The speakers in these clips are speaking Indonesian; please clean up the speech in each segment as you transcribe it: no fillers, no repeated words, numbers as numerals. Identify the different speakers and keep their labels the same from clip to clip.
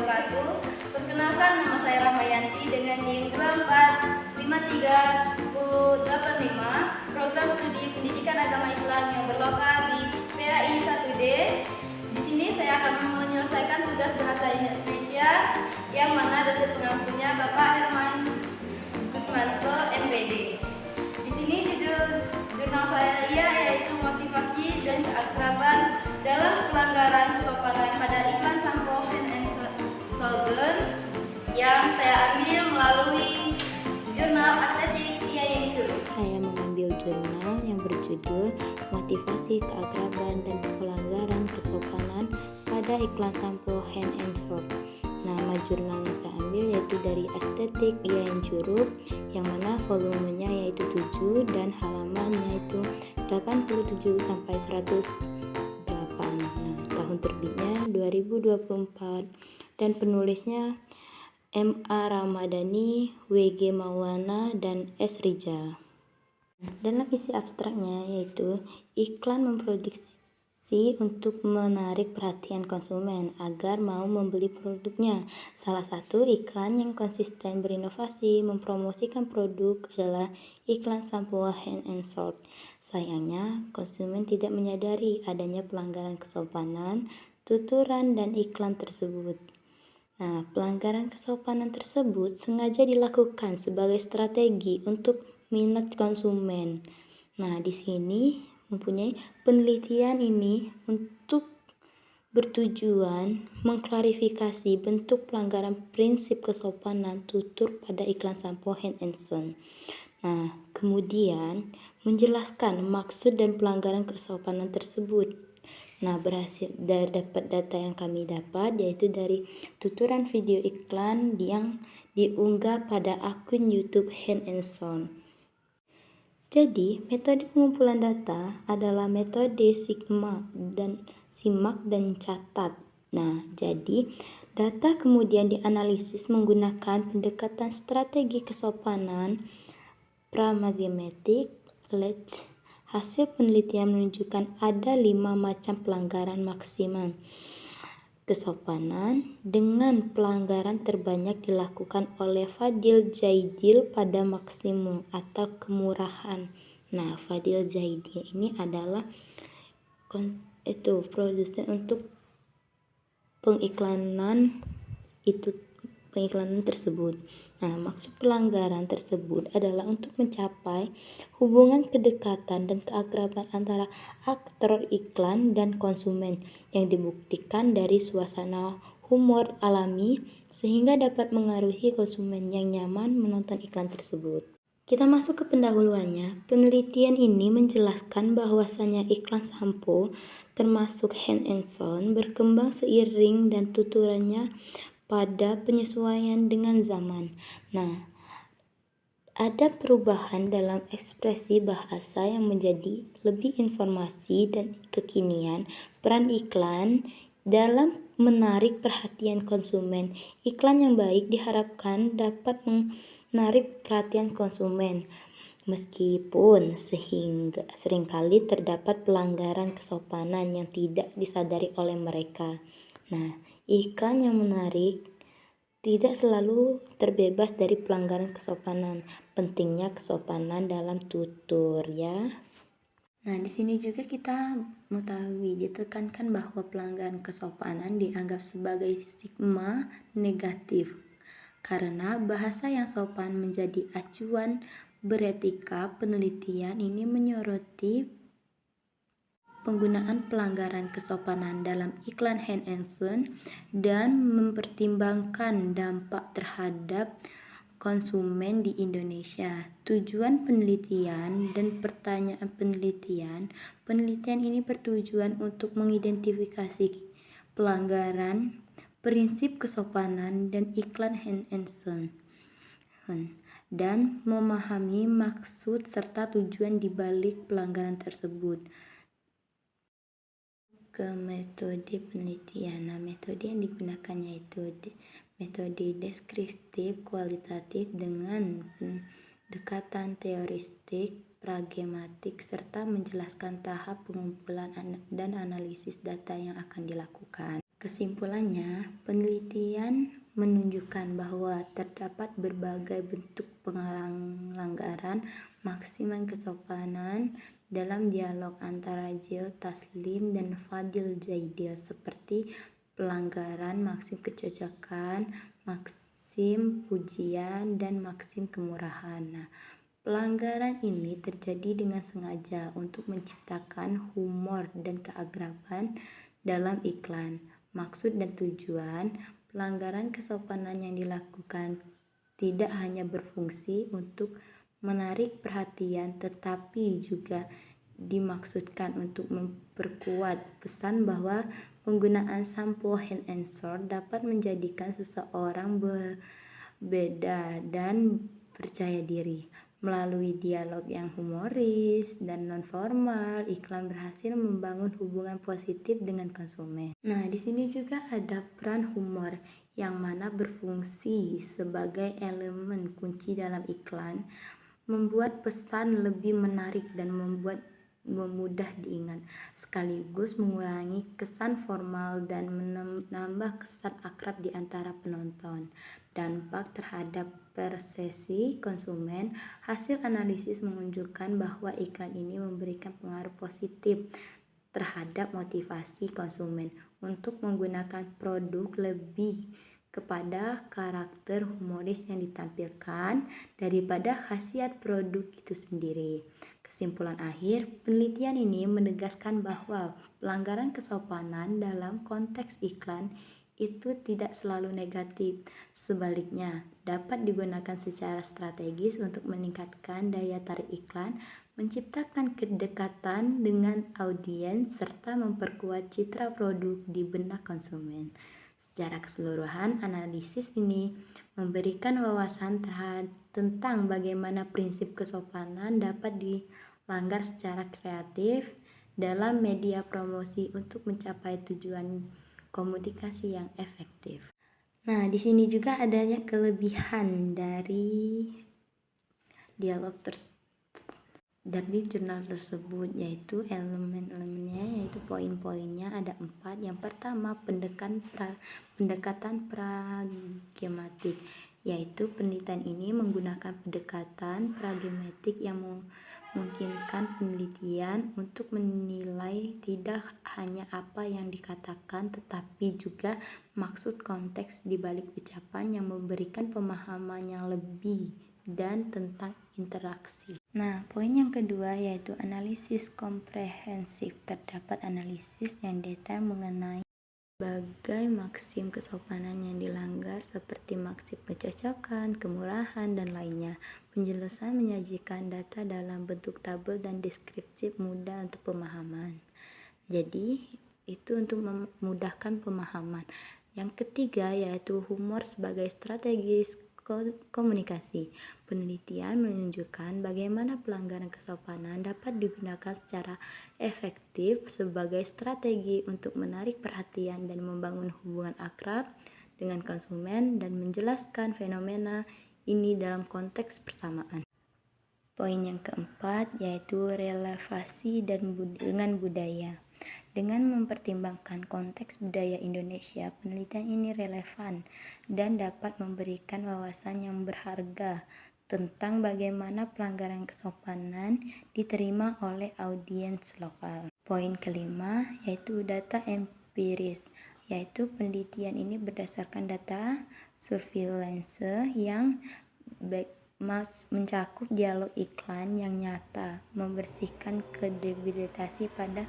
Speaker 1: wabarakatuh. Perkenalkan, nama saya Rahmayanti dengan NIM 24531085, program studi pendidikan agama Islam yang berlokal di PAI 1D. Di sini saya akan menyelesaikan tugas bahasa Indonesia yang mana dosen pengampunya Bapak Herman Gusmanto, MPD. Di sini jurnal saya yaitu motivasi dan keakraban dalam pelanggaran kesopanan pada iklan sampo Hand and Shoulder yang saya ambil melalui jurnal estetik IAIN Curug.
Speaker 2: Saya mengambil jurnal yang berjudul Motivasi Keakraban dan Pelanggaran Kesopanan pada Iklan Sampo Hand and Shoulder. Nama jurnal yang saya ambil yaitu dari Estetik IAIN Curug, yang mana volumenya yaitu 7 dan halamannya itu 87 sampai 108. Tahun terbitnya 2024 dan penulisnya M.A. Ramadhani, W.G. Maulana, dan S. Rizal. Dalam isi abstraknya yaitu iklan memproduksi untuk menarik perhatian konsumen agar mau membeli produknya. Salah satu iklan yang konsisten berinovasi mempromosikan produk adalah iklan sampo Hand and Shoulder. Sayangnya, konsumen tidak menyadari adanya pelanggaran kesopanan, tuturan, dan iklan tersebut. Pelanggaran kesopanan tersebut sengaja dilakukan sebagai strategi untuk minat konsumen. Di sini mempunyai penelitian ini untuk bertujuan mengklarifikasi bentuk pelanggaran prinsip kesopanan tutur pada iklan sampo Hand and Shoulder. Kemudian menjelaskan maksud dan pelanggaran kesopanan tersebut. Berhasil dapat data yang kami dapat yaitu dari tuturan video iklan yang diunggah pada akun YouTube Hand and Shoulder. Jadi, metode pengumpulan data adalah metode simak dan catat. Jadi data kemudian dianalisis menggunakan pendekatan strategi kesopanan pragmatik. Hasil penelitian menunjukkan ada 5 macam pelanggaran maksimal kesopanan, dengan pelanggaran terbanyak dilakukan oleh Fadil Zaidi pada maksimum atau kemurahan. Fadil Zaidi ini adalah produsen untuk pengiklanan tersebut. Maksud pelanggaran tersebut adalah untuk mencapai hubungan kedekatan dan keakraban antara aktor iklan dan konsumen yang dibuktikan dari suasana humor alami sehingga dapat mengaruhi konsumen yang nyaman menonton iklan tersebut. Kita masuk ke pendahuluannya. Penelitian ini menjelaskan bahwasanya iklan sampo termasuk Hand and Shoulder berkembang seiring dan tuturannya pada penyesuaian dengan zaman. Ada perubahan dalam ekspresi bahasa yang menjadi lebih informasi dan kekinian. Peran iklan dalam menarik perhatian konsumen. Iklan yang baik diharapkan dapat menarik perhatian konsumen, meskipun seringkali terdapat pelanggaran kesopanan yang tidak disadari oleh mereka. Iklan yang menarik tidak selalu terbebas dari pelanggaran kesopanan. Pentingnya kesopanan dalam tutur ya. Di sini juga kita mengetahui ditekankan bahwa pelanggaran kesopanan dianggap sebagai stigma negatif karena bahasa yang sopan menjadi acuan beretika. Penelitian ini menyoroti penggunaan pelanggaran kesopanan dalam iklan Hand and Shoulder dan mempertimbangkan dampak terhadap konsumen di Indonesia. Tujuan penelitian dan pertanyaan penelitian ini bertujuan untuk mengidentifikasi pelanggaran prinsip kesopanan dan iklan Hand and Shoulder dan memahami maksud serta tujuan di balik pelanggaran tersebut. Ke metode penelitian. Metode yang digunakan yaitu metode deskriptif kualitatif dengan pendekatan teoristik pragmatik serta menjelaskan tahap pengumpulan dan analisis data yang akan dilakukan. Kesimpulannya, penelitian menunjukkan bahwa terdapat berbagai bentuk pelanggaran maksimal kesopanan dalam dialog antara Joe Taslim dan Fadil Zaidil, seperti pelanggaran maksim kecocokan, maksim pujian, dan maksim kemurahan. Nah, pelanggaran ini terjadi dengan sengaja untuk menciptakan humor dan keakraban dalam iklan. Maksud dan tujuan pelanggaran kesopanan yang dilakukan tidak hanya berfungsi untuk menarik perhatian, tetapi juga dimaksudkan untuk memperkuat pesan bahwa penggunaan sampo hand and shoulder dapat menjadikan seseorang berbeda dan percaya diri. Melalui dialog yang humoris dan nonformal, iklan berhasil membangun hubungan positif dengan konsumen. Nah, di sini juga ada peran humor yang mana berfungsi sebagai elemen kunci dalam iklan, membuat pesan lebih menarik dan mudah diingat, sekaligus mengurangi kesan formal dan menambah kesan akrab di antara penonton. Dampak terhadap persepsi konsumen, hasil analisis menunjukkan bahwa iklan ini memberikan pengaruh positif terhadap motivasi konsumen untuk menggunakan produk lebih kepada karakter humoris yang ditampilkan daripada khasiat produk itu sendiri. Kesimpulan akhir, penelitian ini menegaskan bahwa pelanggaran kesopanan dalam konteks iklan itu tidak selalu negatif. Sebaliknya, dapat digunakan secara strategis untuk meningkatkan daya tarik iklan, menciptakan kedekatan dengan audiens, serta memperkuat citra produk di benak konsumen. Secara keseluruhan, analisis ini memberikan wawasan tentang bagaimana prinsip kesopanan dapat dilanggar secara kreatif dalam media promosi untuk mencapai tujuan komunikasi yang efektif. Nah, di sini juga adanya kelebihan dari dialog dari jurnal tersebut, yaitu elemen-elemennya, yaitu poin-poinnya ada 4. Yang pertama, pendekatan pragmatik, yaitu penelitian ini menggunakan pendekatan pragmatik yang memungkinkan penelitian untuk menilai tidak hanya apa yang dikatakan, tetapi juga maksud konteks di balik ucapan yang memberikan pemahaman yang lebih dan tentang interaksi. Nah, poin yang kedua yaitu analisis komprehensif. Terdapat analisis yang detail mengenai berbagai maksim kesopanan yang dilanggar seperti maksim kecocokan, kemurahan, dan lainnya. Penjelasan menyajikan data dalam bentuk tabel dan deskriptif mudah untuk pemahaman. Jadi, itu untuk memudahkan pemahaman. Yang ketiga yaitu humor sebagai strategi komunikasi. Penelitian menunjukkan bagaimana pelanggaran kesopanan dapat digunakan secara efektif sebagai strategi untuk menarik perhatian dan membangun hubungan akrab dengan konsumen dan menjelaskan fenomena ini dalam konteks bersamaan. Poin yang keempat yaitu relevansi dengan budaya. Dengan mempertimbangkan konteks budaya Indonesia, penelitian ini relevan dan dapat memberikan wawasan yang berharga tentang bagaimana pelanggaran kesopanan diterima oleh audiens lokal. Poin kelima yaitu data empiris, yaitu penelitian ini berdasarkan data surveillance yang mencakup dialog iklan yang nyata, membersihkan kredibilitas pada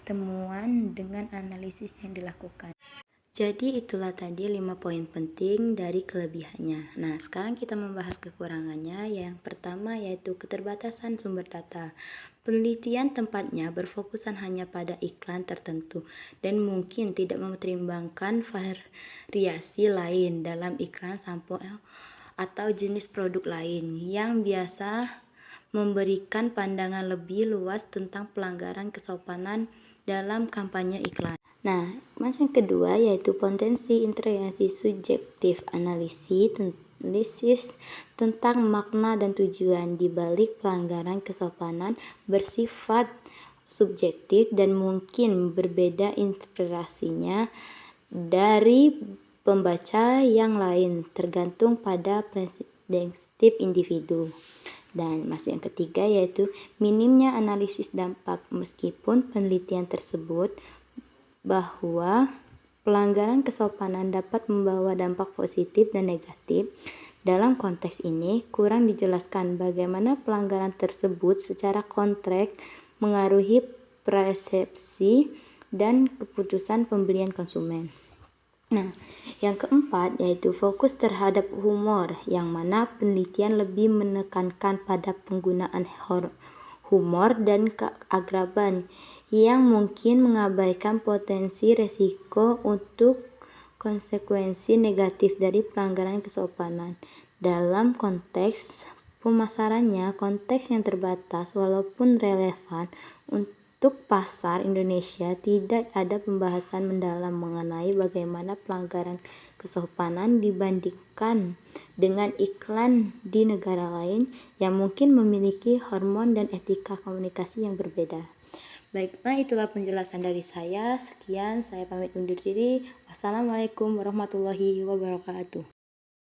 Speaker 2: temuan dengan analisis yang dilakukan. Jadi itulah tadi 5 poin penting dari kelebihannya. Nah, sekarang kita membahas kekurangannya. Yang pertama yaitu keterbatasan sumber data. Penelitian tempatnya berfokusan hanya pada iklan tertentu dan mungkin tidak mempertimbangkan variasi lain dalam iklan sampo atau jenis produk lain yang biasa memberikan pandangan lebih luas tentang pelanggaran kesopanan dalam kampanye iklan. Nah, yang kedua yaitu potensi interaksi subjektif, analisis tentang makna dan tujuan di balik pelanggaran kesopanan bersifat subjektif dan mungkin berbeda interpretasinya dari pembaca yang lain, tergantung pada perspektif individu. Dan masuk yang ketiga yaitu minimnya analisis dampak. Meskipun penelitian tersebut bahwa pelanggaran kesopanan dapat membawa dampak positif dan negatif, dalam konteks ini kurang dijelaskan bagaimana pelanggaran tersebut secara konkret mengaruhi persepsi dan keputusan pembelian konsumen. Nah, yang keempat yaitu fokus terhadap humor, yang mana penelitian lebih menekankan pada penggunaan humor dan keakraban yang mungkin mengabaikan potensi resiko untuk konsekuensi negatif dari pelanggaran kesopanan. Dalam konteks pemasarannya, konteks yang terbatas walaupun relevan untuk pasar Indonesia, tidak ada pembahasan mendalam mengenai bagaimana pelanggaran kesopanan dibandingkan dengan iklan di negara lain yang mungkin memiliki hormon dan etika komunikasi yang berbeda. Baiklah, itulah penjelasan dari saya. Sekian, saya pamit undur diri. Wassalamualaikum warahmatullahi wabarakatuh.